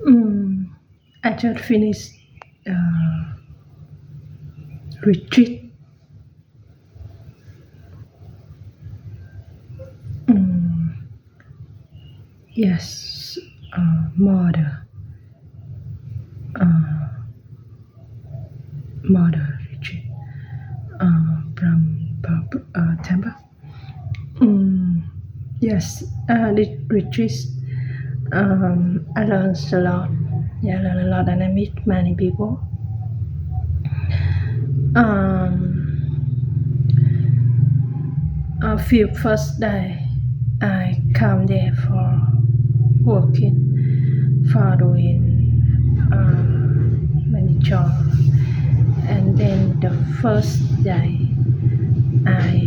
I just finished retreat. Yes, mother retreat from temple. Yes, the retreat. I learned a lot. Yeah, I learned a lot, and I meet many people. A few first day, I come there for working, for doing many jobs, and then the first day, I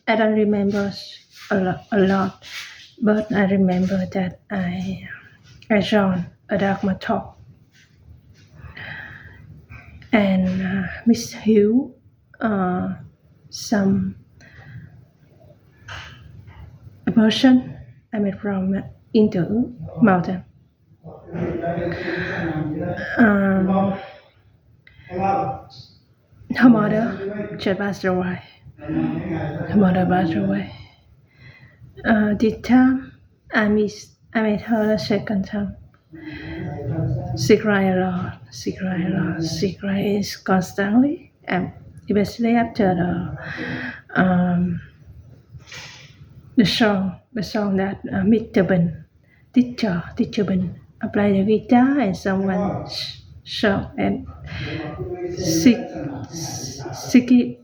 I don't remember a lot, but I remember that I joined a Dharma talk, and Miss Hill, some a person I met from Inter Mountain. Her mother just passed away. Her mother passed away. This time I met her a second time. She cried a lot. She cries constantly, and especially after the song that Mr. Ben, teacher Ben, played the guitar, and someone shout, and she keep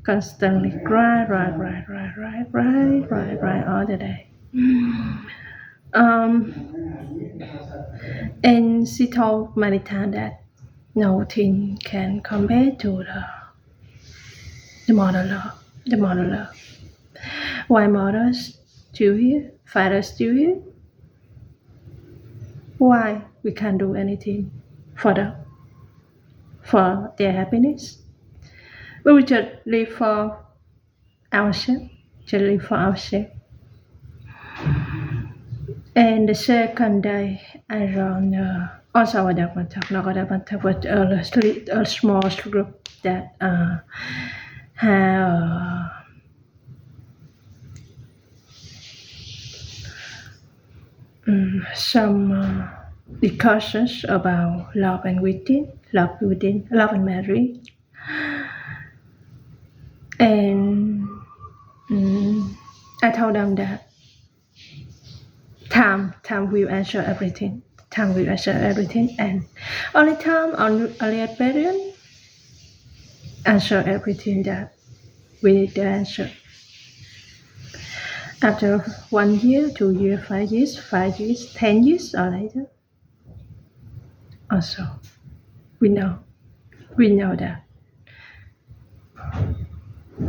constantly cry all the day. And she told many times that nothing can compare to the mother love. The mother love. Why mothers still here? Fathers still here? Why we can't do anything for them, for their happiness? But we just live for ourselves. Just live for ourselves. And the second day, I run also a Dharma talk, not a Dharma talk, but a small group that have some discussions about love and marriage, and I told them that time will answer everything. Time will answer everything, and only time, only experience answer everything that we need to answer. After 1 year, 2 years, 5 years, 10 years or later, also we know that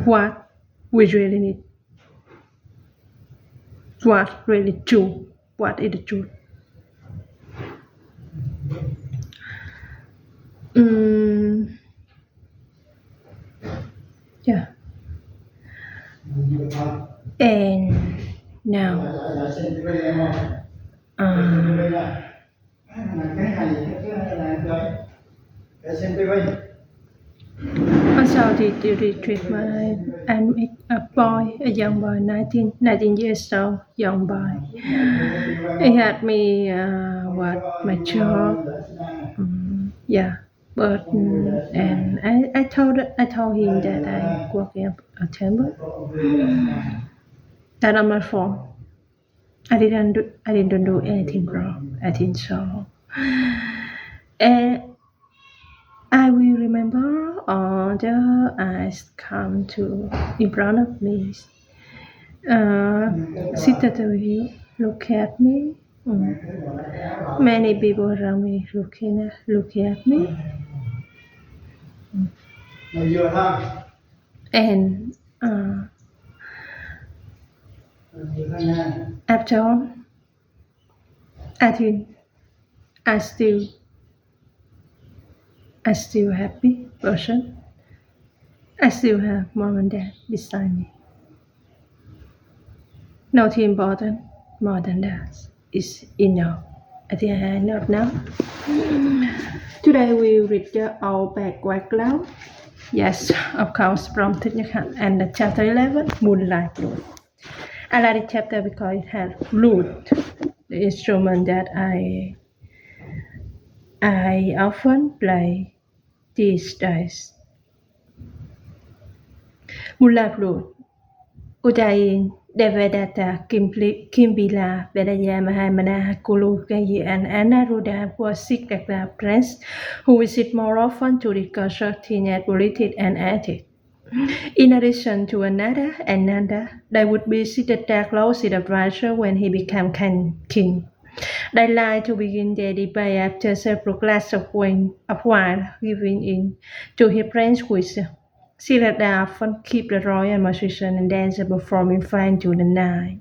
what we really need, what really true, what is the truth. Yeah. And now also the retreat I met a young boy, 19 years old, young boy. He had me what my job, but and I told him that I work in a temple. That not my fault. I didn't do anything wrong. I think so. And I will remember all the eyes come to in front of me. Sit at the view, look at me. Many people around me looking at me. And after all, I think I still happy person. I still have mom and dad beside me. Not important. More than that is enough. I think I know now. Today we read the All Back Quack Cloud. Yes, of course, from Technical and the chapter 11, Moonlight Flute. I like the chapter because it has flute, the instrument that I often play these days. Moonlight Flute. Udain Devadatta Kimbila Vedaya Mahamana Kulu Gayi and Anaruda was Sikaka friends who visit more often to reconstruct related and added. In addition to another, they would visit the close advisor when he became king. They like to begin their debate after several glasses of wine, giving in to his friends with Sirada often keep the royal musician and dancer performing fine to the night.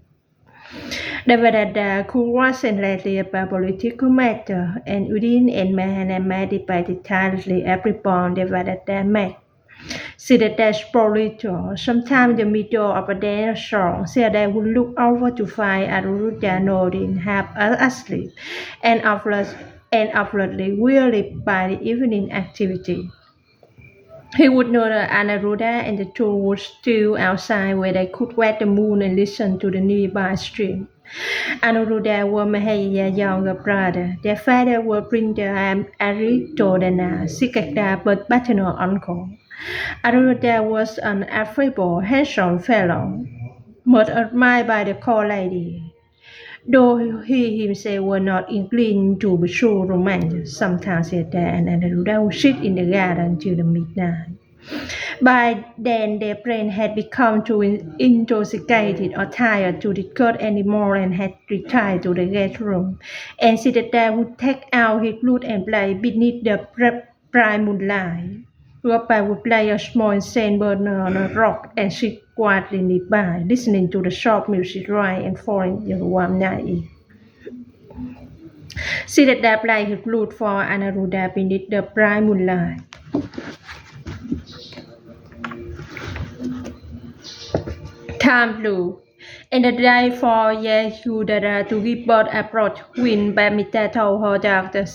Devadatta could wasn't lately about political matter, and Udin and Mahan and Mad debated tirelessly every bond Devadatta met. Siddhartha's political. Sometimes the middle of a dance song, Siddhartha would look over to find Anuruddha nodding, half asleep, and awkwardly wearied by the evening activity. He would know that Anuruddha and the two would steal outside where they could wet the moon and listen to the nearby stream. Anuruddha was Mahaya's younger brother. Their father was Prince Aritodana, Sikada's paternal uncle. Anuruddha was an affable, handsome fellow, much admired by the court lady. Though he himself was not inclined to pursue romance, sometimes Siddhartha and Anuruddha would sit in the garden till the midnight. By then their friend had become too intoxicated or tired to discuss any more and had retired to the guest room, and Siddhartha would take out his flute and play beneath the bright moonlight. Rupa would play a small incense burner on a rock and sit quietly nearby, listening to the soft music rise and fall in the warm night air. Siddhartha played his flute for Anuruddha beneath the bright moonlight. Time flew, and the day for Yasudhara to give birth approached when Bamita told her that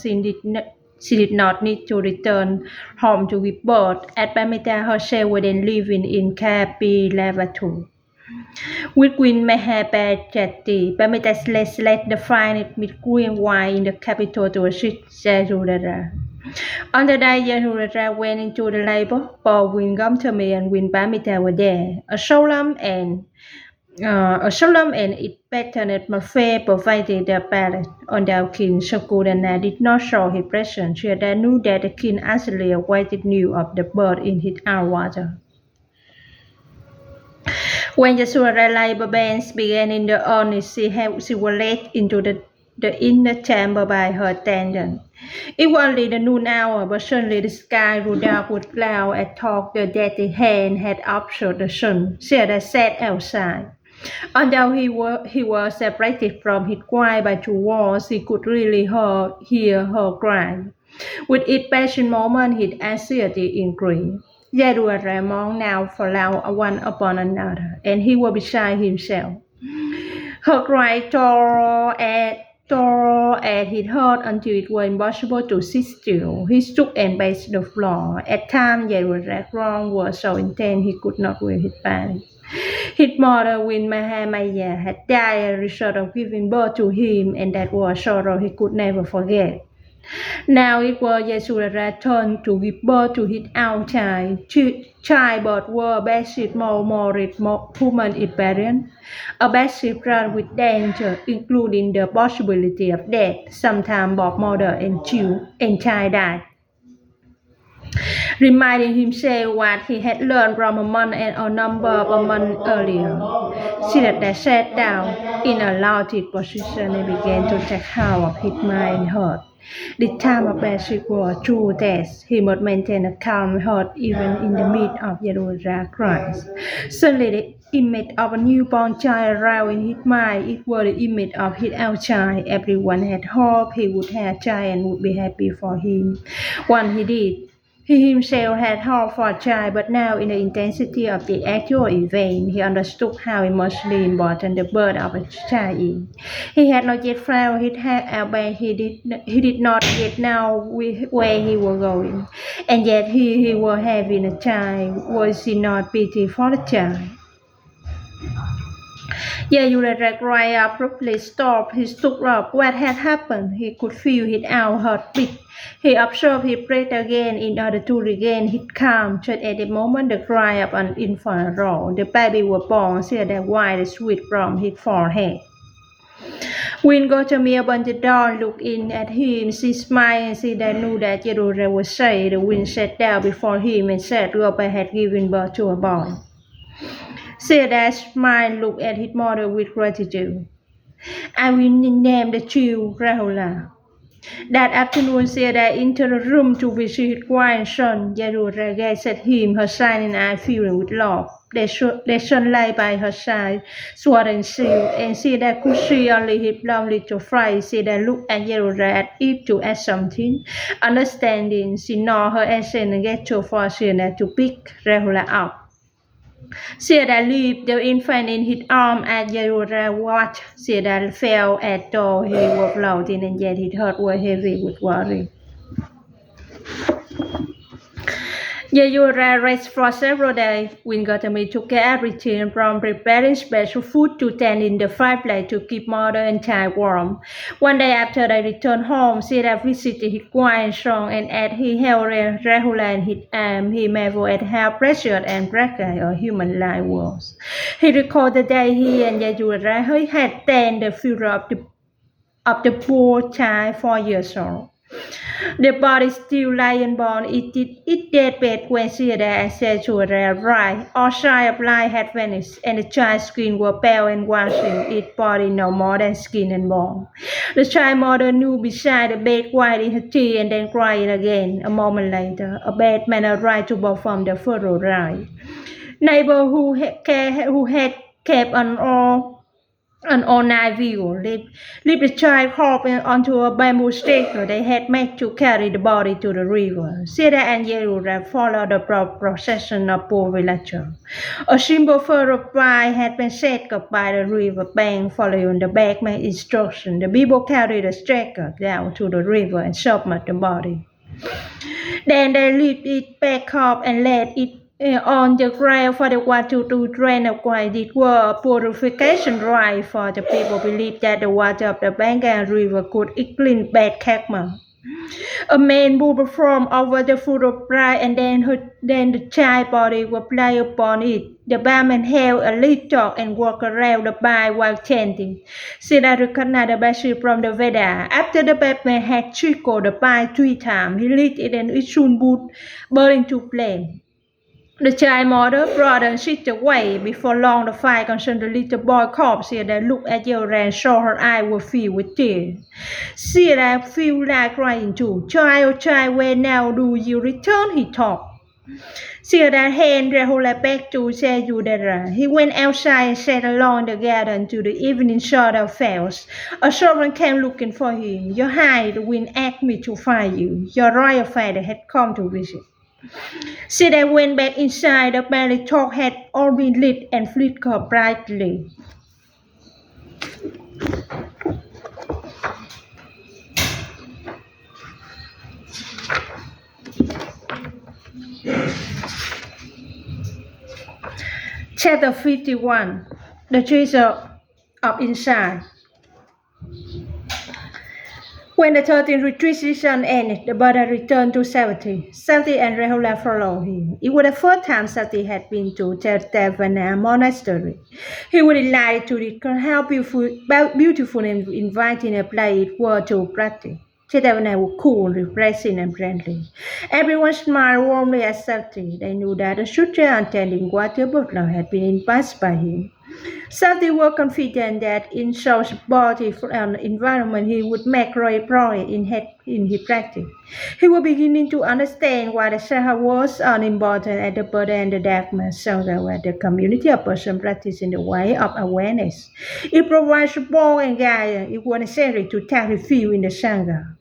she did not need to return home to give birth, as Bamita herself was then living in Kapilavatu. With Queen Mahapajati, Bamita led the finest midqueen wine in the capital to assist Yasudhara. On the day Yasudhara went into the labor, both Queen Gautami and Queen Bamita were there. A solemn and its patterned atmosphere pervaded the palace. Although King Sakudana did not show his presence, Shraddha knew that the king actually awaited news of the birth in his own water. When Yasudhara's labor pains began in the earnest, she was led into the inner chamber by her attendant. It was only the noon hour, but suddenly the sky grew dark with clouds and thought the deadly hand had obscured the sun. Shraddha sat outside. Although he was separated from his wife by two walls, he could really hear her cry. With each passing moment, his anxiety increased. Yasudhara mourned now for love one upon another, and he was beside himself. Her cry tore at his heart until it was impossible to sit still. He stood and paced the floor. At times, Yasudhara's wrong was so intense he could not wear his pants. His mother, Queen Mahamaya, had died as a result of giving birth to him, and that was a sorrow he could never forget. Now it was Yasudhara's turn to give birth to his own child. Childbirth was a basic moral human experience, a basic run with danger, including the possibility of death. Sometimes both mother and child died. Reminding himself what he had learned from a month and a number of a month earlier. Siddhartha sat down in a lounged position and began to take count of his mind and heart. The time of basic was a true test. He must maintain a calm heart even in the midst of Yasudhara's cries. Suddenly the image of a newborn child aroused in his mind. It was the image of his own child. Everyone had hoped he would have a child and would be happy for him. Once he did. He himself had hoped for a child, but now in the intensity of the actual event, he understood how emotionally important the birth of a child is. He had not yet found his head, but he did not yet know where he was going. And yet he was having a child. Was he not pity for the child? Yayura cried abruptly stopped. He stood up. What had happened? He could feel his own heartbeat. He observed his breath again in order to regain his calm. Just at the moment the cry of an infant arose. The baby was born, see that white sweat from his forehead. When Gautamir opened the door, looked in at him, she smiled and she knew that Yayura was safe. The wind sat down before him and said Rupa had given birth to a boy. Seda smiled, looked at his mother with gratitude. I will name the child Rahula. That afternoon, Seda entered a room to visit his grandson. Yayura gazed at him, her shining eyes filling with love. Their son lay by her side, sword and shield, and Seda could see only his blonde little face. Seda looked at Yayura as if to ask something. Understanding, she nodded her assent and gestured for Seda to pick Rahula up. Seda lifted the infant in his arms as Yayura watched. Seda felt as though he was floating, and yet his heart was heavy with worry. Yayura rested for several days. When Gautami took everything from preparing special food to tending the fireplace to keep mother and child warm. One day after they returned home, Seda visited his grandson, and as he held Rahula in his arms, he marveled at how precious and fragile a human life was. He recalled the day he and Yayura had tended the funeral of the poor child 4 years old. The body still lying born, it deadbed when Seda said to her right. All sign of life had vanished, and the child's skin was pale and waxing, its body no more than skin and bone. The child mother knew beside the bed, whiting her teeth and then crying again. A moment later, a bad man arrived to perform the funeral rite. Neighbor who had kept an all-night view leave the child corpse onto a bamboo stretcher they had made to carry the body to the river. Seda and Yayura followed the procession of poor villagers. A simple funeral pyre had been set up by the river bank following the bagman's instruction. The people carried the stretcher down to the river and submerged the body. Then they lifted it back up and laid it on the ground for the water to drain away. It was a purification rite, for the people believed that the water of the Bengal River could clean bad karma. A man moved from over the funeral pyre, and then the child body was placed upon it. The barman held a lit torch and walked around the pyre while chanting. Seda recognized the basil from the Veda. After the barman had trickled the pyre 3 times, he lit it and it soon burned into flame. The child mother, brother, and sister waited. Before long, the fire consumed the little boy's corpse. Seda looked at Yayura and saw her eyes were filled with tears. Seda felt like crying too. Child, where now do you return? He thought. Seda handed Rahula back to Sayudara. He went outside and sat alone in the garden till the evening shadow fell. A servant came looking for him. Your Highness, the wind asked me to find you. Your royal father had come to visit. Seda went back inside. The barley torch had all been lit and flickered brightly. Chapter 51. The treasure of inside. When the 13th retreat season ended, the brother returned to Savati. Savati and Rahula followed him. It was the first time Savati had been to Chetavana monastery. He was delighted to discover how beautiful and inviting a place it was to practice. Chetavana was cool, refreshing, and friendly. Everyone smiled warmly at Savati. They knew that the sutra and tending water butler had been inspired by him. Savati was confident that in such beautiful environment he would make great progress in his practice. He was beginning to understand why the Sangha was unimportant at the Buddha and the Dharma. Sangha was the community of persons practicing the way of awareness. It provides support and guidance. It was necessary to take refuge in the Sangha.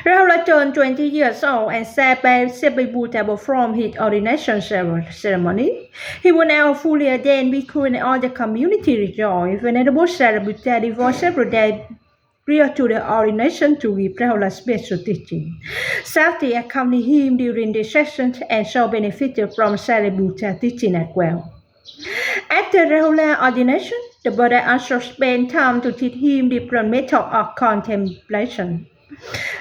Rahula turned 20 years old and Sariputta Buddha performed his ordination ceremony. He was now fully ordained bhikkhu and all the community rejoiced. Venerable Sariputta devoted several days prior to the ordination to give Rahula special teaching. Sakti accompanied him during the sessions and so benefited from Sariputta teaching as well. After Rahula's ordination, the Buddha also spent time to teach him different methods of contemplation.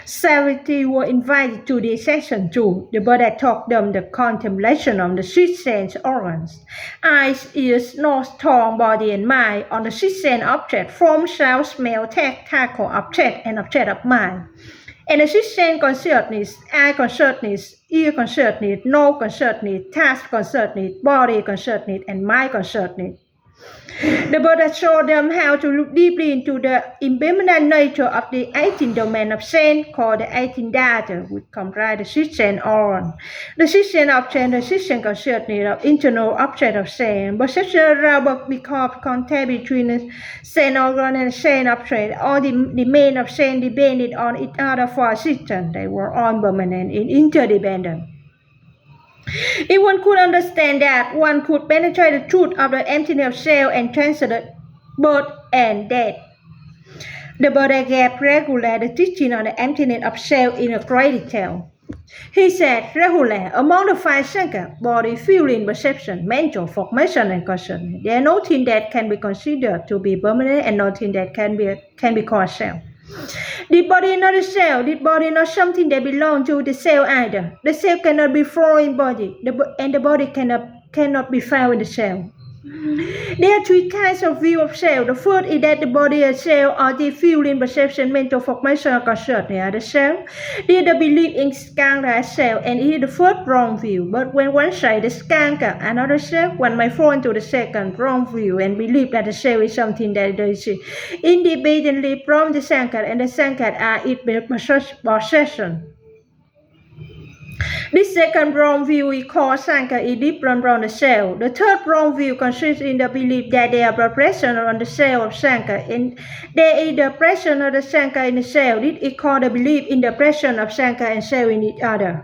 Sariputta were invited to this session too. The Buddha taught them the contemplation of the six sense organs, eyes, ears, nose, tongue, body, and mind on the six sense object, form, sound, smell, taste, tactile object, and object of mind. And the six sense consciousness, eye consciousness, ear consciousness, nose consciousness, taste consciousness, body consciousness, and mind consciousness. The Buddha showed them how to look deeply into the impermanent nature of the 18 domain of sense called the 18 dhatu, which comprise the six sense organs. The six sense object, the six sense consciousness of internal object of sense, perception around because contact between the sense organ and the sense object. All the domain of sense depended on each other for existence. They were all permanent and interdependent. If one could understand that, one could penetrate the truth of the emptiness of self and transcend birth and death. The Buddha gave regular the teaching on the emptiness of self in a great detail. He said, Rahula, among the five senses, body, feeling, perception, mental, formation, and consciousness, there is nothing that can be considered to be permanent and nothing that can be called self. The body is not a cell. The body is not something that belongs to the cell either. The cell cannot be found in body, and the body cannot be found in the cell. There are three kinds of view of cell. The first is that the body is a cell, or the feeling, perception, mental, formation, or consciousness are the cell. The other belief in skunk as cell, and it is the first wrong view. But when one says the skunk are another cell, one may fall into the second wrong view and believe that the cell is something that is independently from the sankat, and the sankat are its possession. This second wrong view is called sankhya, is different from the cell. The third wrong view consists in the belief that there are present on the cell of sankhya, and there is the presence of the sankhya in the cell. This is called the belief in the presence of sankhya and cell in each other.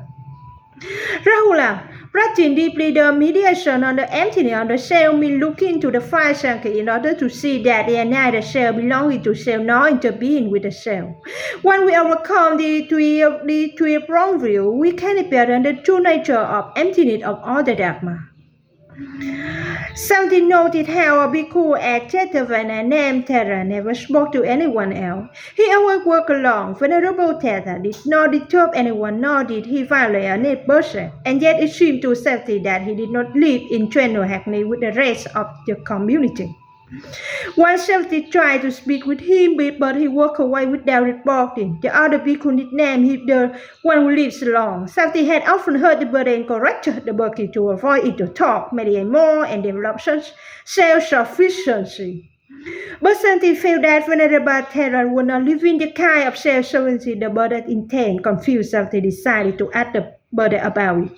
Rahula, practicing deeply the meditation on the emptiness of the cell means looking into the five sankhya in order to see that they are neither cell belonging to cell nor interbeing with the cell. When we overcome the three wrong view, we can appear the true nature of emptiness of all the Dharma. Something noted how a bhikkhu at Jetavana named Thera never spoke to anyone else. He always worked alone. Venerable Thera did not disturb anyone, nor did he violate any person, and yet it seemed to Sakti that he did not live in general harmony with the rest of the community. One Sakti tried to speak with him, but he walked away without reporting. The other bhikkhu nicknamed him the one who lives alone. Sakti had often heard the Buddha encourage the bhikkhus to avoid it to talk, meditate more, and develop self-sufficiency. But Sakti felt that Venerable Thera would not live in the kind of self-sufficiency the Buddha intended. Confused, Sakti decided to ask the Buddha about it.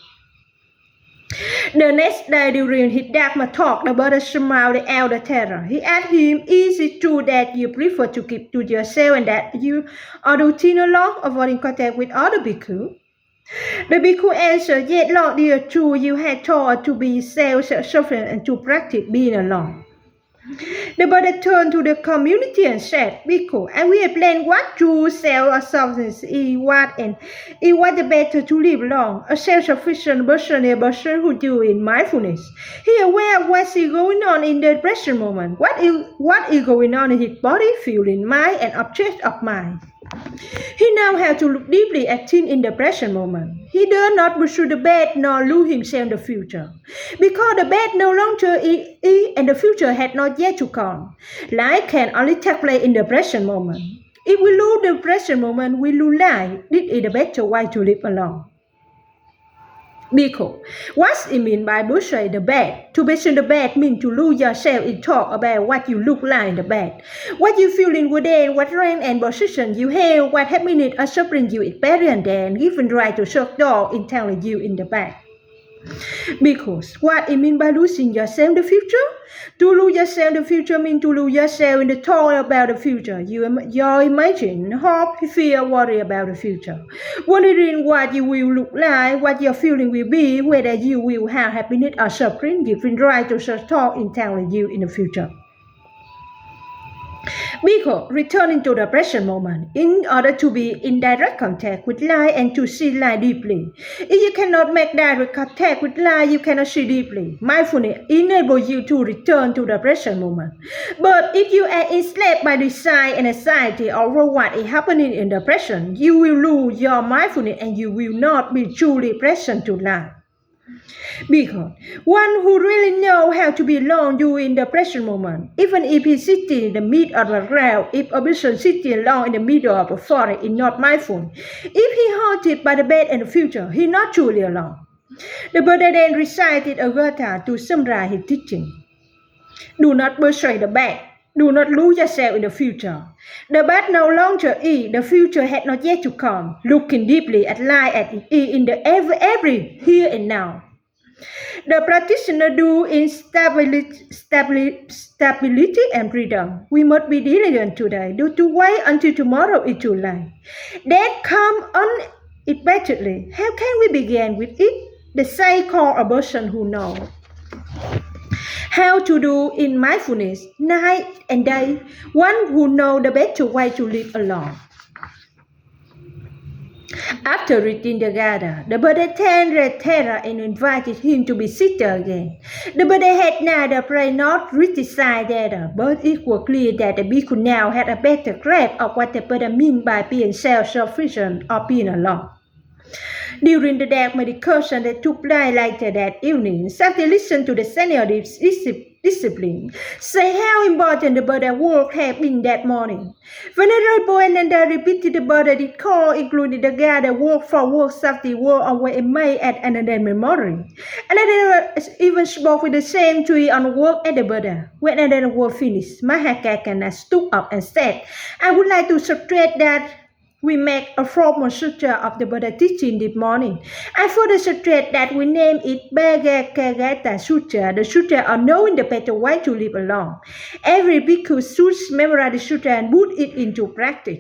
The next day during his Dharma talk, the Buddha smiled at Elder Thera. He asked him, is it true that you prefer to keep to yourself and that you are routine alone, avoiding contact with other bhikkhu? The bhikkhu answered, yes, Lord, dear, true, you had taught to be self-sufficient and to practice being alone. The Buddha turned to the community and said, Bhikkhu, and we explained what true self-sufficiency is, what the better to live long. A self-sufficient person is a person who do in mindfulness. He is aware of what is going on in the present moment, what is going on in his body, feeling, mind, and object of mind. He now has to look deeply at things in the present moment. He does not pursue the bad nor lose himself in the future, because the bad no longer is and the future had not yet to come. Life can only take place in the present moment. If we lose the present moment, we lose life. This is the better way to live alone. Bhikkhu, what's it mean by pursue the bad? To pursue the bad means to lose yourself in talk about what you look like in the bad, what you feel in within, what rank and position you have, what happiness or suffering you experience, and given right to shut door internally you in the bad. Because what it means by losing yourself in the future? To lose yourself in the future means to lose yourself in the thought about the future. Your imagine, hope, fear, worry about the future. Wondering what you will look like, what your feeling will be, whether you will have happiness or suffering, giving rise to such thought entangling you in the future. Because returning to the present moment in order to be in direct contact with life and to see life deeply. If you cannot make direct contact with life, you cannot see deeply. Mindfulness enables you to return to the present moment. But if you are enslaved by desire and anxiety over what is happening in the present, you will lose your mindfulness and you will not be truly present to life. Because one who really knows how to be alone during the present moment, even if he's sitting in the middle of the crowd, if a person sitting alone in the middle of a forest is not mindful, if he haunted by the bed in the future, he's not truly alone. The Buddha then recited a gatha to summarize his teaching. Do not betray the bed. Do not lose yourself in the future. The bed no longer is. The future had not yet to come. Looking deeply at life as it is in the every here and now. The practitioner do in stability and freedom. We must be diligent today. Do to wait until tomorrow is too late. That come unexpectedly. How can we begin with it? The same call a person who knows how to do in mindfulness night and day. One who knows the better way to live alone. After reading the Gada, the Buddha thanked Thera and invited him to be seated again. The Buddha had neither praised nor criticized Thera, but it was clear that the bhikkhu now had a better grasp of what the Buddha meant by being self-sufficient or being alone. During the dark meditation that took place later that evening, Sakti listened to the senior discipline say how important the Buddha work had been that morning. Venerable Ananda repeated the Buddha did call, including the Gada work for work Sakti were always made at Ananda memory. Ananda even spoke with the same tree on work at the Buddha. When Ananda was finished, Mahakakana stood up and said, I would like to stress that we make a formal sutra of the Buddha teaching this morning. I further suggest that we name it Bhagavad Sutra, the Sutra of knowing the better way to live alone. Every bhikkhu should memorize the sutra and put it into practice.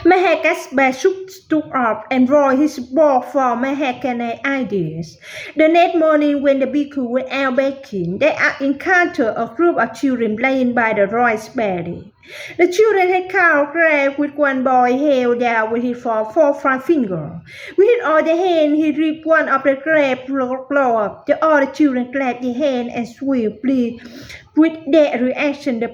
Mahakaspa stood up and wrote his book for Mahakana ideas. The next morning when the bhikkhu went out baking, they encountered a group of children playing by the rice paddy. The children had caught crab with one boy held down with his four finger. With all the hand, he ripped one of the crab claw. The other children clapped their hand and swiftly. With that reaction, the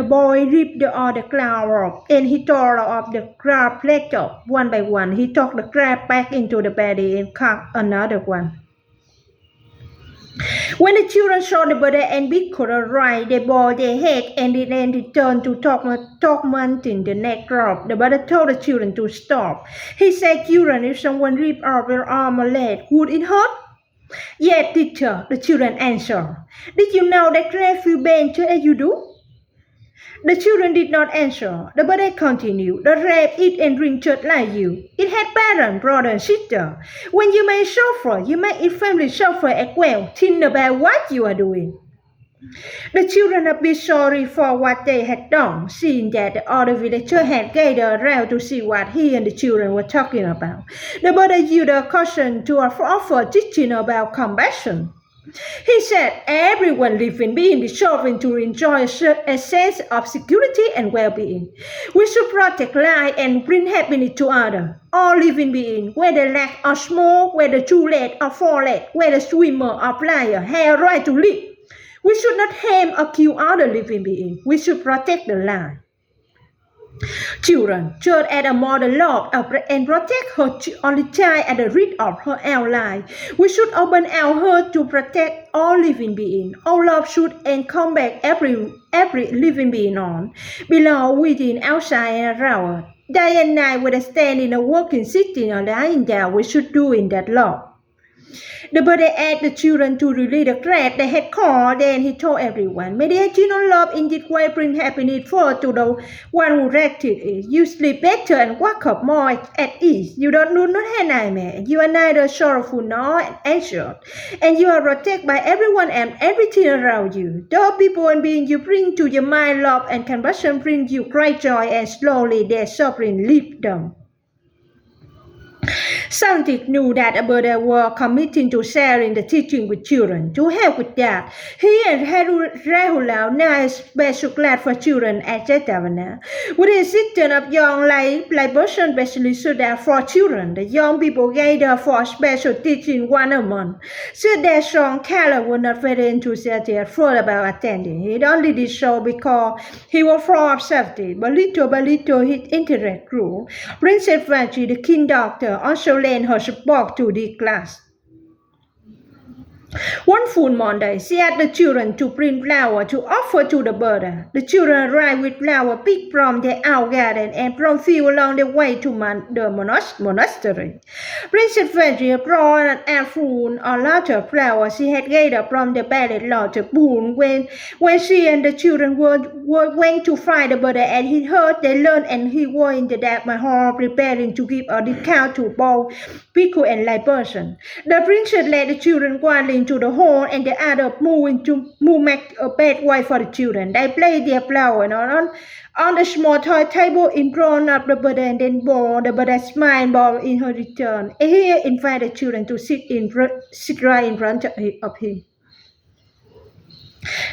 boy ripped the other claw off, and he tore off the crab leg off. One by one, he took the crab back into the paddy and caught another one. When the children saw the Buddha and bhikkhu arrive, they bowed their head and then returned to tormenting the next group. The Buddha told the children to stop. He said, children, if someone ripped off your arm or leg, would it hurt? Yes, teacher, the children answered. Did you know that crab feel pain just as you do? The children did not answer. The Buddha continued, the crab eat and drink just like you. It had parents, brother and sister. When you may suffer, you make its family suffer as well. Think about what you are doing. The children are a bit sorry for what they had done, seeing that the other villagers had gathered around to see what he and the children were talking about. The Buddha used a caution to offer teaching about compassion. He said, everyone living being deserving to enjoy a sense of security and well-being. We should protect life and bring happiness to others. All living beings, whether large or small, whether two-legged or four-legged, whether swimmer or flyer, have a right to live. We should not harm or kill other living beings. We should protect the life. Children, just as a mother loves and protects her only child at the risk of her own life, we should open our heart to protect all living beings. All love should encompass every living being on, below, within, outside, and around. Day and night, whether standing or walking, sitting or lying down, we should do in that love. The bird asked the children to release the crab they had caught. Then he told everyone, "May the eternal love in this way bring happiness forth to the one who rested it. You sleep better and wake up more at ease. You do not have nightmare. You are neither sorrowful nor anxious, and you are protected by everyone and everything around you. The people and beings you bring to your mind love and compassion bring you great joy, and slowly their suffering leave them." Scientists knew that Alberta were committing to sharing the teaching with children. To help with that, he and Rahula now a special class for children at Jetavana. With the assistance of young lay person specialists for children, the young people gathered for special teaching one a month. So their strong Caleb was not very enthusiastic at first about attending. He only did so because he was full of safety, but little by little his interest grew. Princess Vanji, the king doctor, also lent her support to the class. One full Monday, she asked the children to bring flower to offer to the Buddha. The children arrived with flower picked from their out garden and from field along the way to the monastery. Princess Vanji brought an handful or lot of flowers she had gathered from the ballad lot of boon. When she and the children went to find the Buddha and he heard, they learned, and he was in the dark hall preparing to give a discount to both Piku and lay person. The princess led the children quietly into the hall, and the others moved back a bed way for the children. They played their flower on a small toy table in front of the Buddha, and then bore the Buddha smiled in her return. And he invited the children to sit right in front of him.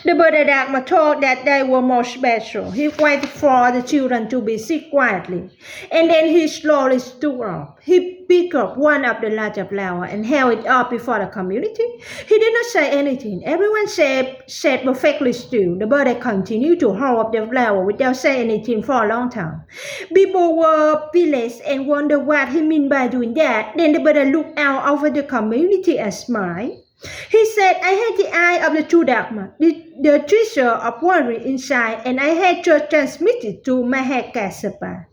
The Buddha Dharma told that they were more special. He waited for the children to be seated quietly, and then he slowly stood up. He picked up one of the larger flowers and held it up before the community. He did not say anything. Everyone sat perfectly still. The Buddha continued to hold up the flower without saying anything for a long time. People were pleased and wondered what he meant by doing that. Then the Buddha looked out over the community and smiled. He said, "I had the eye of the true Dharma, the treasure of worry inside, and I had just transmitted to Mahakassapa."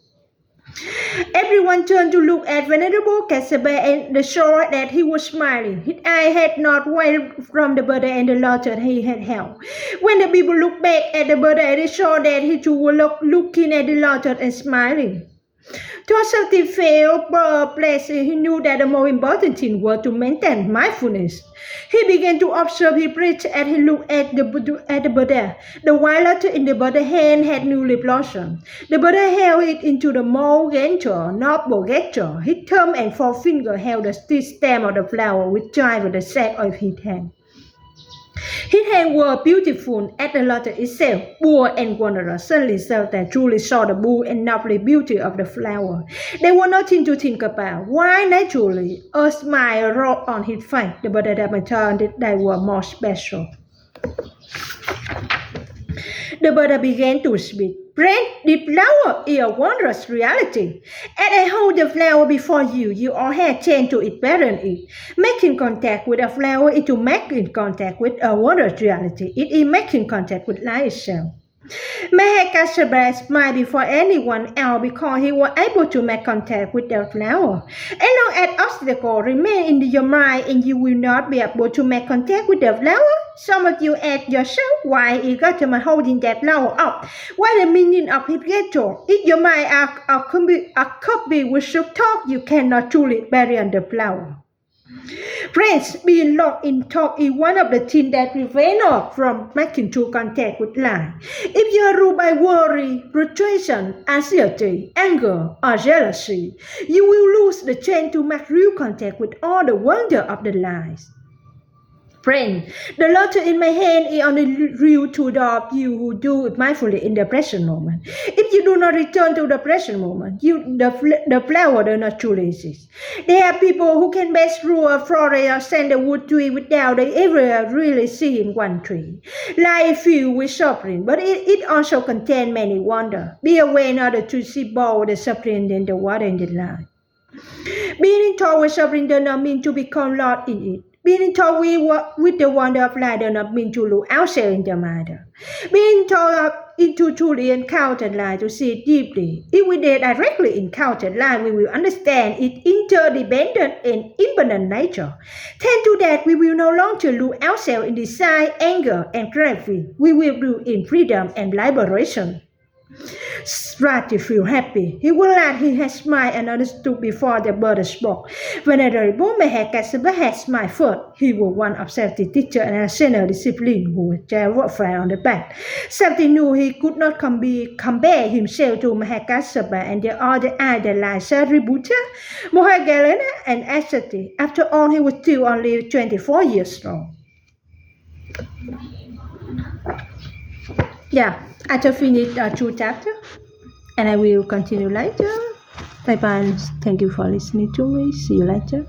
Everyone turned to look at Venerable Kassapa and saw that he was smiling. His eye had not wavered from the Buddha and the lotus he had held. When the people looked back at the Buddha, they saw that he too was looking at the lotus and smiling. To something felt place, he knew that the most important thing was to maintain mindfulness. He began to observe his breath as he looked at the Buddha. The white lotus in the Buddha's hand had newly blossomed. The Buddha held it into the most gentle, noble gesture. His thumb and forefinger held the still stem of the flower with joy with the shape of his hand. His hands were beautiful as the lotus itself, pure and wondrous. Suddenly Sultan truly saw the beauty and lovely beauty of the flower. There was nothing to think about. Why, naturally, a smile rose on his face. The Buddha told that they were more special. The Buddha began to speak. "Friend, the flower is a wondrous reality. As I hold the flower before you, you all have chance to experience it. Making contact with a flower is to make contact with a wondrous reality. It is making contact with life itself." Mahakassapa smiled before anyone else because he was able to make contact with the flower. As long as obstacles remain in your mind and you will not be able to make contact with the flower, some of you ask yourself, why is Gautama holding that flower up? What is the meaning of his gesture? If your mind are copied with self-talk, you cannot truly experience the flower. Friends, being locked in thought is one of the things that prevent us from making true contact with life. If you are ruled by worry, frustration, anxiety, anger, or jealousy, you will lose the chance to make real contact with all the wonder of the life. Friend, the lotus in my hand is only real to those of you who do it mindfully in the present moment. If you do not return to the present moment, the flower does not truly exist. There are people who can pass through a forest or sandalwood tree without they ever really seeing one tree. Life is filled with suffering, but it also contains many wonders. Be aware not to see both the suffering and the water in the life. Being in touch with suffering does not mean to become lost in it. Being in touch with the wonder of life does not mean to look outside in the matter. Being touch into truly encountered life to see it deeply. If we directly encounter life, we will understand its interdependent and impermanent nature. Tend to that, we will no longer look ourselves in desire, anger, and craving. We will do in freedom and liberation. Start to feel happy. He will learn he has smiled and understood before the bird spoke. Whenever Mahakasaba has smiled first, he was one of safety teacher and a senior discipline who was warfare on the back. Safety knew he could not compare himself to Mahakasaba and the other either like Sariputta, Mohagalana, and Asati. After all, he was still only 24 years old. Yeah, I just finished 2 chapters and I will continue later. Bye bye. Thank you for listening to me. See you later.